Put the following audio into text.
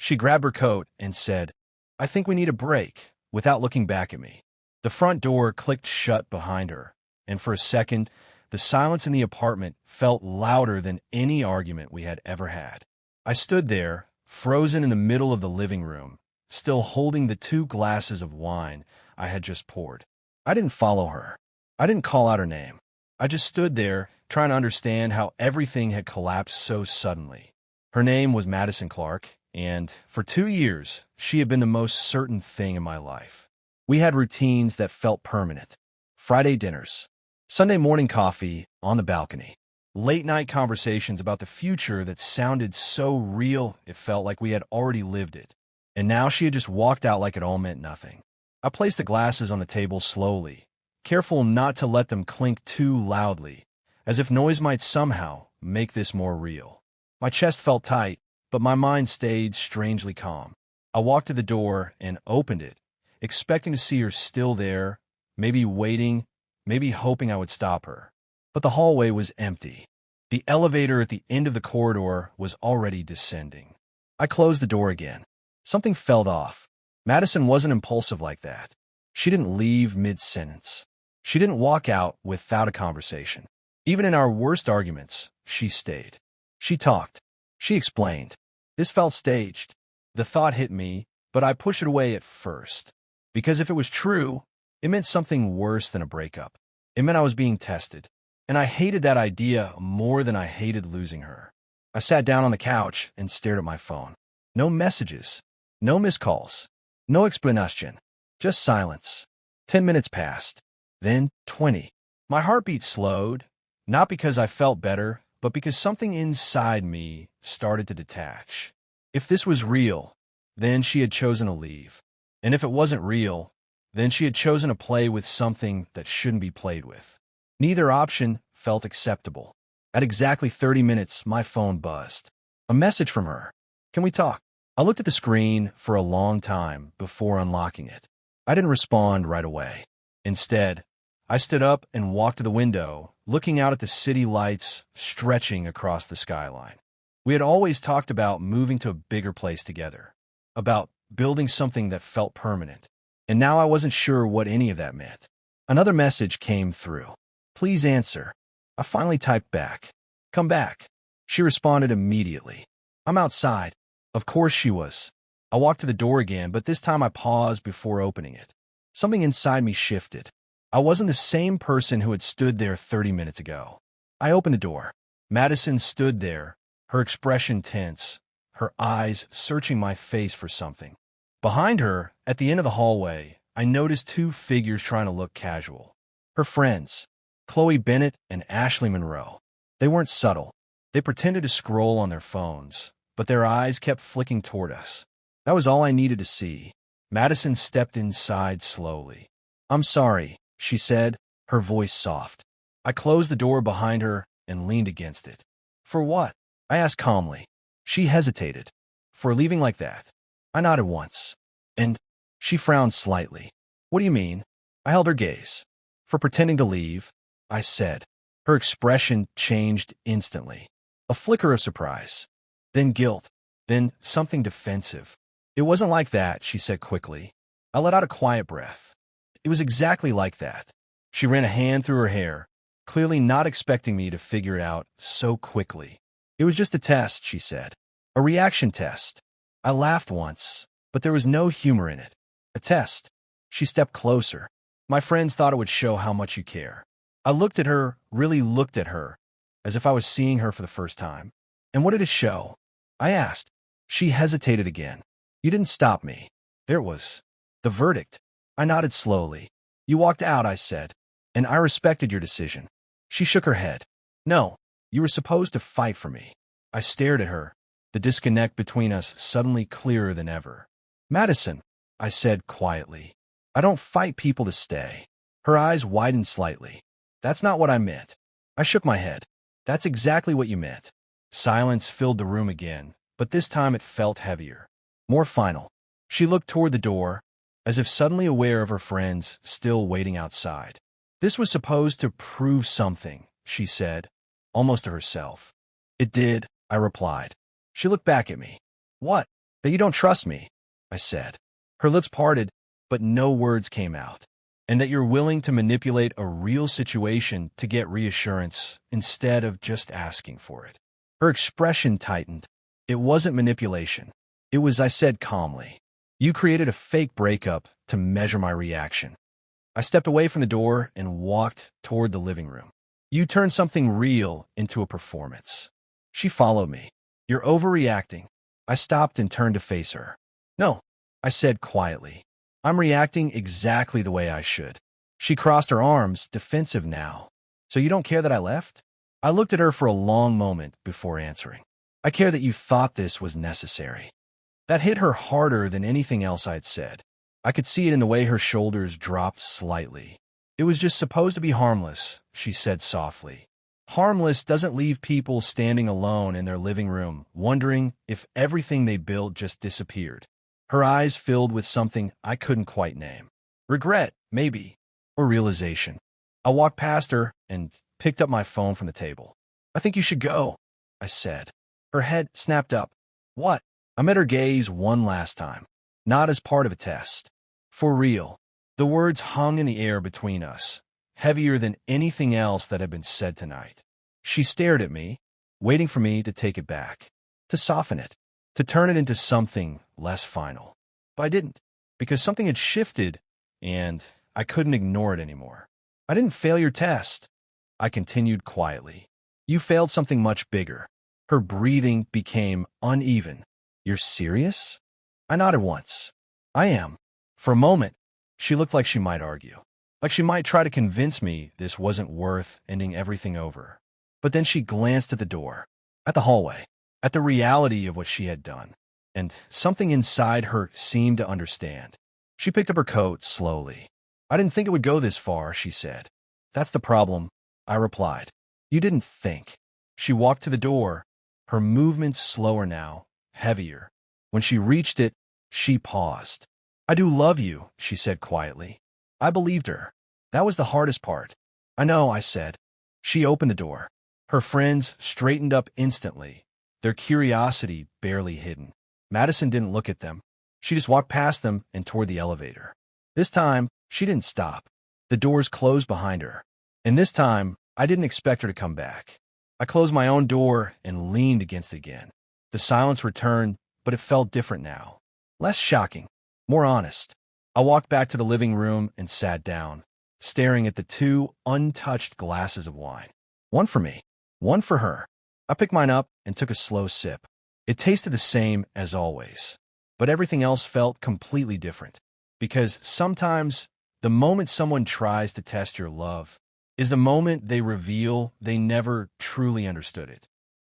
She grabbed her coat and said, "I think we need a break," without looking back at me. The front door clicked shut behind her, and for a second, the silence in the apartment felt louder than any argument we had ever had. I stood there, frozen in the middle of the living room, still holding the 2 glasses of wine I had just poured. I didn't follow her. I didn't call out her name. I just stood there, trying to understand how everything had collapsed so suddenly. Her name was Madison Clark, and for 2 years, she had been the most certain thing in my life. We had routines that felt permanent. Friday dinners, Sunday morning coffee on the balcony, late-night conversations about the future that sounded so real it felt like we had already lived it. And now she had just walked out like it all meant nothing. I placed the glasses on the table slowly, careful not to let them clink too loudly, as if noise might somehow make this more real. My chest felt tight, but my mind stayed strangely calm. I walked to the door and opened it, expecting to see her still there, maybe waiting, maybe hoping I would stop her. But the hallway was empty. The elevator at the end of the corridor was already descending. I closed the door again. Something felt off. Madison wasn't impulsive like that. She didn't leave mid-sentence. She didn't walk out without a conversation. Even in our worst arguments, she stayed. She talked. She explained. This felt staged. The thought hit me, but I pushed it away at first. Because if it was true, it meant something worse than a breakup. It meant I was being tested. And I hated that idea more than I hated losing her. I sat down on the couch and stared at my phone. No messages. No missed calls. No explanation. Just silence. 10 minutes passed. Then 20. My heartbeat slowed, not because I felt better, but because something inside me started to detach. If this was real, then she had chosen to leave. And if it wasn't real, then she had chosen to play with something that shouldn't be played with. Neither option felt acceptable. At exactly 30 minutes, my phone buzzed. A message from her. "Can we talk?" I looked at the screen for a long time before unlocking it. I didn't respond right away. Instead, I stood up and walked to the window, looking out at the city lights stretching across the skyline. We had always talked about moving to a bigger place together, about building something that felt permanent, and now I wasn't sure what any of that meant. Another message came through. "Please answer." I finally typed back. "Come back." She responded immediately. "I'm outside." Of course she was. I walked to the door again, but this time I paused before opening it. Something inside me shifted. I wasn't the same person who had stood there 30 minutes ago. I opened the door. Madison stood there, her expression tense, her eyes searching my face for something. Behind her, at the end of the hallway, I noticed 2 figures trying to look casual. Her friends, Qley Bennett and Ashley Monroe. They weren't subtle. They pretended to scroll on their phones, but their eyes kept flicking toward us. That was all I needed to see. Madison stepped inside slowly. "I'm sorry," she said, her voice soft. I closed the door behind her and leaned against it. "For what?" I asked calmly. She hesitated. "For leaving like that." I nodded once. "And?" She frowned slightly. "What do you mean?" I held her gaze. "For pretending to leave," I said. Her expression changed instantly. A flicker of surprise. Then guilt. Then something defensive. "It wasn't like that," she said quickly. I let out a quiet breath. "It was exactly like that." She ran a hand through her hair, clearly not expecting me to figure it out so quickly. "It was just a test," she said. "A reaction test." I laughed once, but there was no humor in it. "A test." She stepped closer. "My friends thought it would show how much you care." I looked at her, really looked at her, as if I was seeing her for the first time. "And what did it show?" I asked. She hesitated again. "You didn't stop me." There it was. The verdict. I nodded slowly. "You walked out," I said, "and I respected your decision." She shook her head. "No, you were supposed to fight for me." I stared at her, the disconnect between us suddenly clearer than ever. "Madison," I said quietly, "I don't fight people to stay." Her eyes widened slightly. "That's not what I meant." I shook my head. "That's exactly what you meant." Silence filled the room again, but this time it felt heavier, more final. She looked toward the door, as if suddenly aware of her friends still waiting outside. "This was supposed to prove something," she said, almost to herself. "It did," I replied. She looked back at me. "What?" That you don't trust me, I said. Her lips parted, but no words came out. And that you're willing to manipulate a real situation to get reassurance instead of just asking for it. Her expression tightened. It wasn't manipulation. It was, I said calmly, you created a fake breakup to measure my reaction. I stepped away from the door and walked toward the living room. You turned something real into a performance. She followed me. You're overreacting. I stopped and turned to face her. No, I said quietly. I'm reacting exactly the way I should. She crossed her arms, defensive now. So you don't care that I left? I looked at her for a long moment before answering. I care that you thought this was necessary. That hit her harder than anything else I'd said. I could see it in the way her shoulders dropped slightly. It was just supposed to be harmless, she said softly. Harmless doesn't leave people standing alone in their living room, wondering if everything they built just disappeared. Her eyes filled with something I couldn't quite name. Regret, maybe, or realization. I walked past her and picked up my phone from the table. I think you should go, I said. Her head snapped up. What? I met her gaze one last time, not as part of a test. For real. The words hung in the air between us, heavier than anything else that had been said tonight. She stared at me, waiting for me to take it back, to soften it, to turn it into something less final. But I didn't, because something had shifted, and I couldn't ignore it anymore. I didn't fail your test, I continued quietly. You failed something much bigger. Her breathing became uneven. You're serious? I nodded once. I am. For a moment, she looked like she might argue, like she might try to convince me this wasn't worth ending everything over. But then she glanced at the door, at the hallway, at the reality of what she had done, and something inside her seemed to understand. She picked up her coat slowly. I didn't think it would go this far, she said. That's the problem, I replied. You didn't think. She walked to the door, her movements slower now, heavier. When she reached it, she paused. I do love you, she said quietly. I believed her. That was the hardest part. I know, I said. She opened the door. Her friends straightened up instantly, their curiosity barely hidden. Madison didn't look at them. She just walked past them and toward the elevator. This time, she didn't stop. The doors closed behind her. And this time, I didn't expect her to come back. I closed my own door and leaned against it again. The silence returned, but it felt different now. Less shocking. More honest. I walked back to the living room and sat down, staring at the two untouched glasses of wine. One for me, one for her. I picked mine up and took a slow sip. It tasted the same as always, but everything else felt completely different. Because sometimes the moment someone tries to test your love is the moment they reveal they never truly understood it.